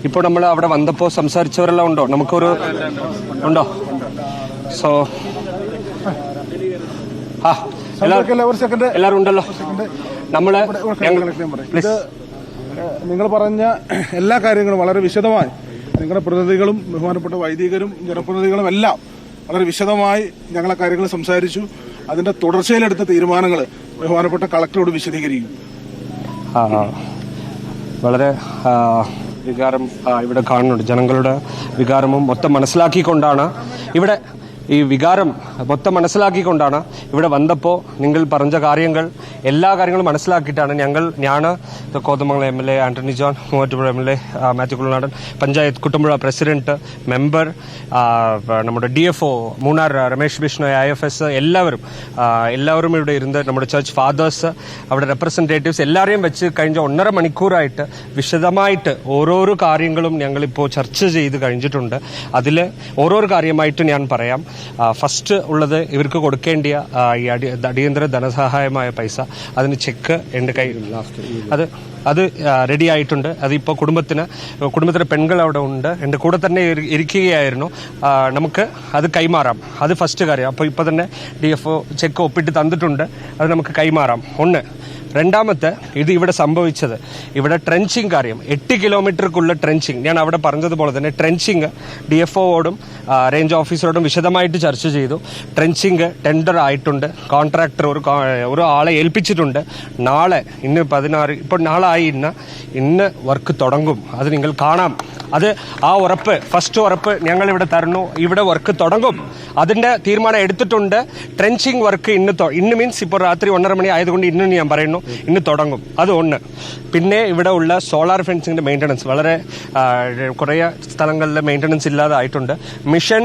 ഇപ്പോൾ നമ്മൾ അവിടെ വന്നപ്പോൾ സംസാരിച്ചവരെല്ലാം ഉണ്ടോ? നമുക്കൊരു ഉണ്ടോ? സോ എല്ലാവരും ഉണ്ടല്ലോ. നമ്മള് നിങ്ങൾ പറഞ്ഞ എല്ലാ കാര്യങ്ങളും വളരെ വിശദമായി നിങ്ങളുടെ പ്രതിനിധികളും ബഹുമാനപ്പെട്ട വൈദികരും ജനപ്രതിനിധികളും എല്ലാം വളരെ വിശദമായി ഞങ്ങളെ കാര്യങ്ങൾ സംസാരിച്ചു. അതിന്റെ തുടർച്ചയിലെടുത്ത തീരുമാനങ്ങൾ ബഹുമാനപ്പെട്ട കളക്ടറോട് വിശദീകരിക്കും. വളരെ വികാരം ഇവിടെ കാണുന്നുണ്ട്. ജനങ്ങളുടെ വികാരവും മൊത്തം മനസ്സിലാക്കിക്കൊണ്ടാണ് ഇവിടെ ഈ വികാരം മൊത്തം മനസ്സിലാക്കിക്കൊണ്ടാണ് ഇവിടെ വന്നപ്പോൾ നിങ്ങൾ പറഞ്ഞ കാര്യങ്ങൾ എല്ലാ കാര്യങ്ങളും മനസ്സിലാക്കിയിട്ടാണ് ഞാൻ Kothamangalam MLA Antony John, Muvattupuzha MLA Mathew Kuzhalnadan, panchayat Kuttampuzha president, member, നമ്മുടെ DFO മൂന്നാർ രമേശ് ബിഷ്ണോയ്, IFS എല്ലാവരും ഇവിടെ ഇരുന്ന് നമ്മുടെ ചർച്ച് ഫാദേഴ്സ്, അവിടെ റെപ്രസെൻറ്റേറ്റീവ്സ് എല്ലാവരെയും വെച്ച് കഴിഞ്ഞ 1.5 മണിക്കൂറായിട്ട് വിശദമായിട്ട് ഓരോരോ കാര്യങ്ങളും ഞങ്ങളിപ്പോൾ ചർച്ച ചെയ്ത് കഴിഞ്ഞിട്ടുണ്ട്. അതിൽ ഓരോരോ കാര്യമായിട്ട് ഞാൻ പറയാം. ഫസ്റ്റ് ഉള്ളത് ഇവർക്ക് കൊടുക്കേണ്ടിയ ഈ അടിയന്തര ധനസഹായമായ പൈസ, അതിന് ചെക്ക് എൻ്റെ കയ്യിൽ അത് റെഡി ആയിട്ടുണ്ട്. അതിപ്പോൾ കുടുംബത്തിലെ പെൺകൾ അവിടെ ഉണ്ട്, എൻ്റെ കൂടെ തന്നെ ഇരിക്കുകയായിരുന്നു. നമുക്ക് അത് കൈമാറാം. അത് ഫസ്റ്റ് കാര്യം. അപ്പോൾ ഇപ്പോൾ തന്നെ DFO ചെക്ക് ഒപ്പിട്ട് തന്നിട്ടുണ്ട്. അത് നമുക്ക് കൈമാറാം. ഒന്ന്. രണ്ടാമത്തെ, ഇത് ഇവിടെ സംഭവിച്ചത് ഇവിടെ ട്രെഞ്ചിങ് കാര്യം, 8 കിലോമീറ്റർക്കുള്ള ട്രെഞ്ചിങ്. ഞാൻ അവിടെ പറഞ്ഞതുപോലെ തന്നെ ട്രെഞ്ചിങ് DFOയോടും റേഞ്ച് ഓഫീസറോടും വിശദമായിട്ട് ചർച്ച ചെയ്തു. ട്രെഞ്ചിങ് ടെൻഡർ ആയിട്ടുണ്ട്. കോൺട്രാക്ടർ ഒരു ആളെ ഏൽപ്പിച്ചിട്ടുണ്ട്. നാളെ ഇന്ന് 16, ഇപ്പോൾ നാളെ ആയി, ഇന്ന് വർക്ക് തുടങ്ങും. അത് നിങ്ങൾ കാണാം. അത് ആ ഉറപ്പ്, ഫസ്റ്റ് ഉറപ്പ് ഞങ്ങൾ ഇവിടെ തരുന്നു. ഇവിടെ വർക്ക് തുടങ്ങും. അതിന്റെ തീരുമാനം എടുത്തിട്ടുണ്ട്. ട്രെഞ്ചിങ് വർക്ക് ഇന്ന് മീൻസ് ഇപ്പോൾ രാത്രി 1:30 മണി ആയതുകൊണ്ട് ഇന്ന് ഞാൻ പറയുന്നു, ഇന്ന് തുടങ്ങും. അത് ഒന്ന്. പിന്നെ ഇവിടെ ഉള്ള സോളാർ ഫെൻസിങ്ങിന്റെ മെയിൻ്റനൻസ് വളരെ കുറേ സ്ഥലങ്ങളിൽ മെയിൻ്റനൻസ് ഇല്ലാതെ ആയിട്ടുണ്ട്. മിഷൻ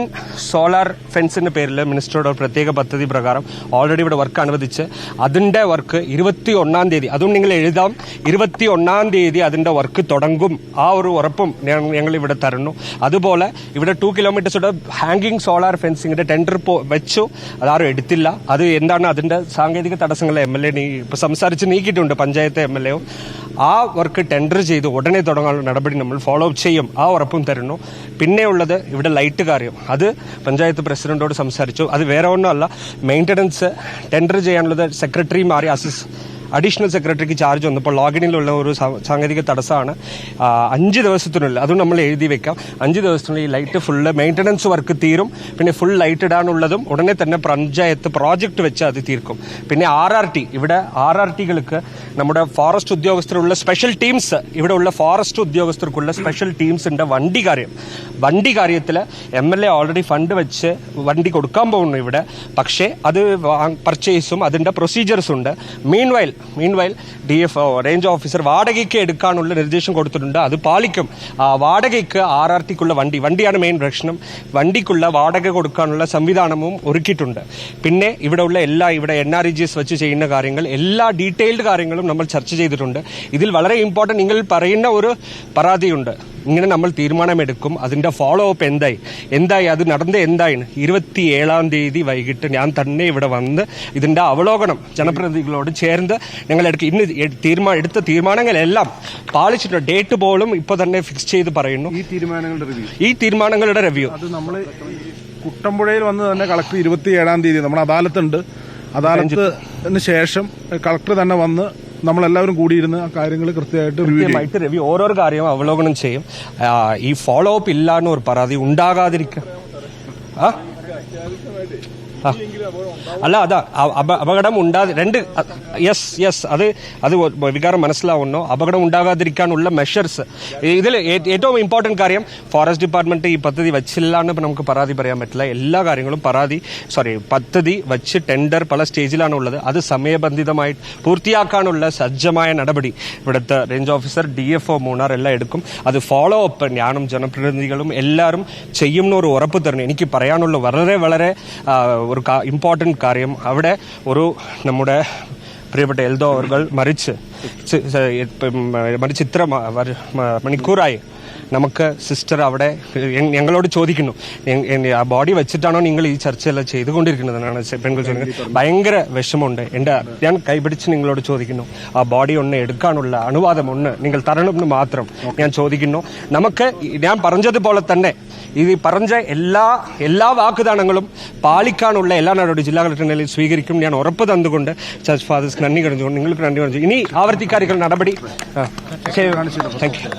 സോളാർ ഫെൻസിന്റെ പേരിൽ മിനിസ്റ്ററുടെ പ്രത്യേക പദ്ധതി പ്രകാരം ഓൾറെഡി ഇവിടെ വർക്ക് അനുവദിച്ച് അതിന്റെ വർക്ക് 21-ാം തീയതി, അതും നിങ്ങൾ എഴുതാം, 21-ാം തീയതി അതിന്റെ വർക്ക് തുടങ്ങും. ആ ഒരു ഉറപ്പും ഞങ്ങൾ ഇവിടെ തരുന്നു. അതുപോലെ ഇവിടെ 2 കിലോമീറ്റേഴ്സുടെ ഹാങ്കിങ് സോളാർ ഫെൻസിങ്ങിന്റെ ടെൻഡർ വെച്ചു. അതാരും എടുത്തില്ല. അത് എന്താണ് അതിന്റെ സാങ്കേതിക തടസ്സങ്ങൾ MLA ഇപ്പൊ സംസാരിച്ച് നീക്കിയിട്ടുണ്ട്, പഞ്ചായത്ത് MLAയും. ആ വർക്ക് ടെൻഡർ ചെയ്ത് ഉടനെ തുടങ്ങാനുള്ള നടപടി നമ്മൾ ഫോളോ അപ്പ് ചെയ്യും. ആ ഉറപ്പും തരുന്നു. പിന്നെയുള്ളത് ഇവിടെ ലൈറ്റ് കാര്യം, അത് പഞ്ചായത്ത് പ്രസിഡന്റോട് സംസാരിച്ചു. അത് വേറെ ഒന്നുമല്ല, മെയിൻ്റനൻസ് ടെൻഡർ ചെയ്യാനുള്ളത് സെക്രട്ടറി മാറി അഡീഷണൽ സെക്രട്ടറിക്ക് ചാർജ് വന്നപ്പോൾ ലോഗിനിലുള്ള ഒരു സാങ്കേതിക തടസ്സമാണ്. 5 ദിവസത്തിനുള്ളിൽ, അതും നമ്മൾ എഴുതി വെക്കാം, 5 ദിവസത്തിനുള്ളിൽ ഈ ലൈറ്റ് ഫുള്ള് മെയിൻ്റനൻസ് വർക്ക് തീരും. പിന്നെ ഫുൾ ലൈറ്റ് ഇടാനുള്ളതും ഉടനെ തന്നെ പഞ്ചായത്ത് പ്രോജക്റ്റ് വെച്ച് അത് തീർക്കും. പിന്നെ RRT, ഇവിടെ RRTകൾക്ക് നമ്മുടെ ഫോറസ്റ്റ് ഉദ്യോഗസ്ഥരുള്ള സ്പെഷ്യൽ ടീംസ്, ഇവിടെ ഉള്ള ഫോറസ്റ്റ് ഉദ്യോഗസ്ഥർക്കുള്ള സ്പെഷ്യൽ ടീംസിന്റെ വണ്ടി കാര്യത്തിൽ MLA ഓൾറെഡി ഫണ്ട് വെച്ച് വണ്ടി കൊടുക്കാൻ പോകുന്നു ഇവിടെ. പക്ഷേ അത് പർച്ചേസും അതിന്റെ പ്രൊസീജിയേഴ്സും ഉണ്ട്. മീൻവൈൽ DFO റേഞ്ച് ഓഫീസർ വാടകയ്ക്ക് എടുക്കാനുള്ള നിർദ്ദേശം കൊടുത്തിട്ടുണ്ട്. അത് പാലിക്കും. വാടകയ്ക്ക് RRTക്കുള്ള വണ്ടിയാണ് മെയിൻ പ്രശ്നം. വണ്ടിക്കുള്ള വാടക കൊടുക്കാനുള്ള സംവിധാനവും ഒരുക്കിയിട്ടുണ്ട്. പിന്നെ ഇവിടെ NREGS വെച്ച് ചെയ്യുന്ന കാര്യങ്ങൾ, എല്ലാ ഡീറ്റെയിൽഡ് കാര്യങ്ങളും നമ്മൾ ചർച്ച ചെയ്തിട്ടുണ്ട്. ഇതിൽ വളരെ ഇമ്പോർട്ടൻറ്റ്, നിങ്ങൾ പറയുന്ന ഒരു പരാതിയുണ്ട്. ഇങ്ങനെ നമ്മൾ തീരുമാനമെടുക്കും, അതിന്റെ ഫോളോ അപ്പ് എന്തായി അത് നടന്നത് എന്തായി. 27-ാം തീയതി വൈകിട്ട് ഞാൻ തന്നെ ഇവിടെ വന്ന് ഇതിന്റെ അവലോകനം ജനപ്രതിനിധികളോട് ചേർന്ന് ഞങ്ങൾ ഇന്ന് എടുത്ത തീരുമാനങ്ങളെല്ലാം പാലിച്ചിട്ടുണ്ട്. ഡേറ്റ് പോലും ഇപ്പൊ തന്നെ ഫിക്സ് ചെയ്ത് പറയുന്നു. ഈ തീരുമാനങ്ങളുടെ റിവ്യൂ അത് നമ്മൾ കുട്ടമ്പുഴയിൽ വന്ന് തന്നെ കളക്ടർ 27-ാം തീയതി നമ്മുടെ അദാലത്തിന് ശേഷം കളക്ടർ തന്നെ വന്ന് നമ്മളെല്ലാവരും കൂടിയിരുന്ന് ആ കാര്യങ്ങൾ കൃത്യമായിട്ട് റിവ്യൂ ഓരോ കാര്യവും അവലോകനം ചെയ്യും. ഈ ഫോളോ അപ്പ് ഇല്ലാന്ന് ഒരു പരാതി ഉണ്ടാകാതിരിക്കുക. അല്ല, അതാ അപകടം അത് വികാരം മനസ്സിലാവുന്നു. അപകടം ഉണ്ടാകാതിരിക്കാനുള്ള മെഷേഴ്സ് ഇതിൽ ഏറ്റവും ഇമ്പോർട്ടന്റ് കാര്യം, ഫോറസ്റ്റ് ഡിപ്പാർട്ട്മെന്റ് ഈ പദ്ധതി വെച്ചില്ല എന്ന് നമുക്ക് പരാതി പറയാൻ പറ്റില്ല. എല്ലാ കാര്യങ്ങളും പദ്ധതി വെച്ച് ടെൻഡർ പല സ്റ്റേജിലാണ് ഉള്ളത്. അത് സമയബന്ധിതമായി പൂർത്തിയാക്കാനുള്ള സജ്ജമായ നടപടി ഇവിടുത്തെ റേഞ്ച് ഓഫീസർ, DFO മൂന്നാർ എല്ലാം എടുക്കും. അത് ഫോളോ അപ്പ് ഞാനും ജനപ്രതിനിധികളും എല്ലാവരും ചെയ്യുന്ന ഒരു ഉറപ്പ് തരണം. എനിക്ക് പറയാനുള്ള വളരെ വളരെ ഒരു ഇമ്പോർട്ടന്റ് കാര്യം, അവിടെ നമ്മുടെ പ്രിയപ്പെട്ട എൽദോ അവർ മരിച്ച് ഇത്ര മണിക്കൂറായി. നമുക്ക് സിസ്റ്റർ അവിടെ ഞങ്ങളോട് ചോദിക്കുന്നു, ആ ബോഡി വെച്ചിട്ടാണോ നിങ്ങൾ ഈ ചർച്ചയെല്ലാം ചെയ്തുകൊണ്ടിരിക്കുന്നതെന്നാണ് പെൺകുട്ടി ചോദിക്കുന്നത്. ഭയങ്കര വിഷമമുണ്ട്. ഞാൻ കൈപിടിച്ച് നിങ്ങളോട് ചോദിക്കുന്നു, ആ ബോഡി ഒന്ന് എടുക്കാനുള്ള അനുവാദം ഒന്ന് നിങ്ങൾ തരണമെന്ന് മാത്രം ഞാൻ ചോദിക്കുന്നു. നമുക്ക് ഞാൻ പറഞ്ഞതുപോലെ തന്നെ ഈ പറഞ്ഞ എല്ലാ വാഗ്ദാനങ്ങളും പാലിക്കാനുള്ള എല്ലാ നടപടി ജില്ലാ കളക്ടർ നിലയിൽ സ്വീകരിക്കും. ഞാൻ ഉറപ്പ് തന്നുകൊണ്ട് ചർച്ച് ഫാദേഴ്സ് നന്ദി കഴിഞ്ഞുകൊണ്ട് നിങ്ങൾക്ക് നന്ദി പറഞ്ഞു. ഇനി ആവർത്തിക്കാരികൾ നടപടി താങ്ക് യു.